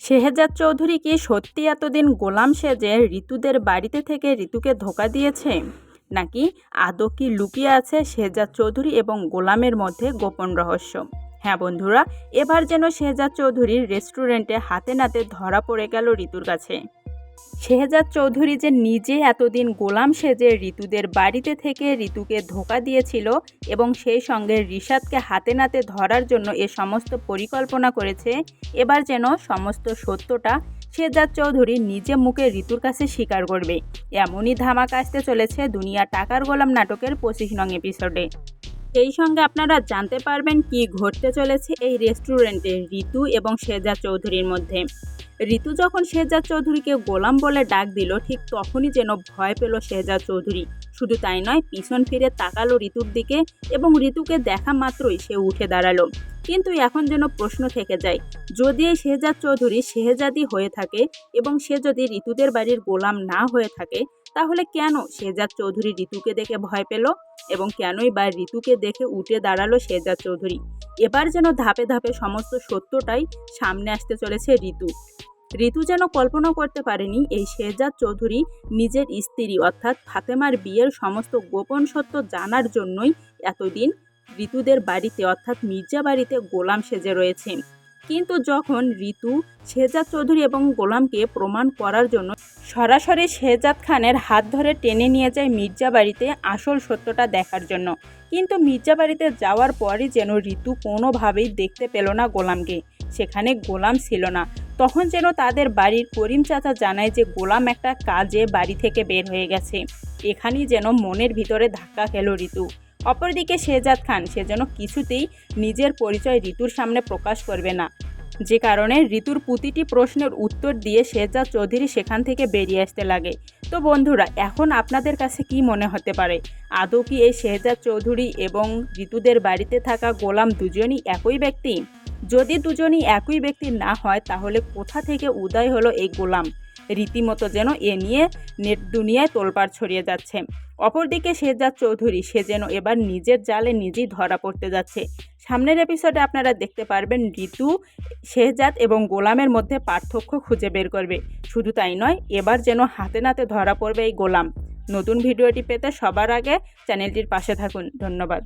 শেহজাদ চৌধুরী কি সত্যি এতদিন গোলাম সেজে ঋতুদের বাড়িতে থেকে ঋতুকে ধোঁকা দিয়েছে, নাকি আদৌ কি লুকিয়ে আছে শেহজাদ চৌধুরী এবং গোলামের মধ্যে গোপন রহস্য? হ্যাঁ বন্ধুরা, এবার যেন শেহজাদ চৌধুরীর রেস্টুরেন্টে হাতে নাতে ধরা পড়ে গেল ঋতুর কাছে। শেহজাদ চৌধুরী যে নিজে এতদিন গোলাম সেজে ঋতুদের বাড়িতে থেকে ঋতুকে ধোঁকা দিয়েছিল এবং সেই সঙ্গে রিশাদকে হাতে নাতে ধরার জন্য এ সমস্ত পরিকল্পনা করেছে, এবার যেন সমস্ত সত্যটা শেহজাদ চৌধুরী নিজে মুখে ঋতুর কাছে স্বীকার করবে। এমনই ধামাকা আসতে চলেছে দুনিয়া টাকার গোলাম নাটকের 25 নং এপিসোডে। সেই সঙ্গে আপনারা জানতে পারবেন কি ঘটতে চলেছে এই রেস্টুরেন্টে ঋতু এবং শেহজাদ চৌধুরীর মধ্যে। ঋতু যখন শেহজাদ চৌধুরীকে গোলাম বলে ডাক দিল, ঠিক তখনই যেন ভয় পেল শেহজাদ চৌধুরী। শুধু তাই নয়, পিছন ফিরে তাকালো ঋতুর দিকে এবং ঋতুকে দেখা মাত্রই সে উঠে দাঁড়ালো। কিন্তু এখন যেন প্রশ্ন থেকে যায়, যদি এই শেহজাদ চৌধুরী শেহজাদি হয়ে থাকে এবং সে যদি ঋতুদের বাড়ির গোলাম না হয়ে থাকে, তাহলে কেন শেহজাদ চৌধুরী ঋতুকে দেখে ভয় পেল এবং কেনই বা ঋতুকে দেখে উঠে দাঁড়ালো শেহজাদ চৌধুরী? এবার যেন ধাপে ধাপে সমস্ত সত্যটাই সামনে আসতে চলেছে ঋতু যেন কল্পনা করতে পারেনি এই শেহজাদ চৌধুরী নিজের স্ত্রী অর্থাৎ ফাতেমার বিয়ের সমস্ত গোপন সত্য জানার জন্যই এতদিন ঋতুদের বাড়িতে অর্থাৎ মির্জা বাড়িতে গোলাম সেজে রয়েছেন। কিন্তু যখন ঋতু শেহজাদ চৌধুরী এবং গোলামকে প্রমাণ করার জন্য সরাসরি শেহজাদ খানের হাত ধরে টেনে নিয়ে যায় মির্জা বাড়িতে আসল সত্যটা দেখার জন্য, কিন্তু মির্জা বাড়িতে যাওয়ার পরই যেন ঋতু কোনোভাবেই দেখতে পেল না গোলামকে। সেখানে গোলাম ছিল না। তখন যেন তাদের বাড়ির করিম চাচা জানায় যে গোলাম একটা কাজে বাড়ি থেকে বের হয়ে গেছে। এখানেই যেন মনের ভিতরে ধাক্কা খেল ঋতু। অপরদিকে শেহজাদ খান সে যেন কিছুতেই নিজের পরিচয় ঋতুর সামনে প্রকাশ করবে না, যে কারণে ঋতুর প্রতিটি প্রশ্নের উত্তর দিয়ে শেহজাদ চৌধুরী সেখান থেকে বেরিয়ে আসতে লাগে। তো বন্ধুরা, এখন আপনাদের কাছে কি মনে হতে পারে, আদৌ কি এই শেহজাদ চৌধুরী এবং ঋতুদের বাড়িতে থাকা গোলাম দুজনই একই ব্যক্তি? যদি দুজনই একই ব্যক্তি না হয়, তাহলে কোথা থেকে উদয় হলো এই গোলাম? রীতিমতো যেন এ নিয়ে নেট দুনিয়ায় তোলপাড় ছড়িয়ে যাচ্ছে। অপরদিকে শেহজাদ চৌধুরী সে যেন এবার নিজের জালে নিজেই ধরা পড়তে যাচ্ছে। সামনের এপিসোডে আপনারা দেখতে পারবেন ঋতু শেহজাদ এবং গোলামের মধ্যে পার্থক্য খুঁজে বের করবে। শুধু তাই নয়, এবার যেন হাতে নাতে ধরা পড়বে এই গোলাম। নতুন ভিডিওটি পেতে সবার আগে চ্যানেলটির পাশে থাকুন। ধন্যবাদ।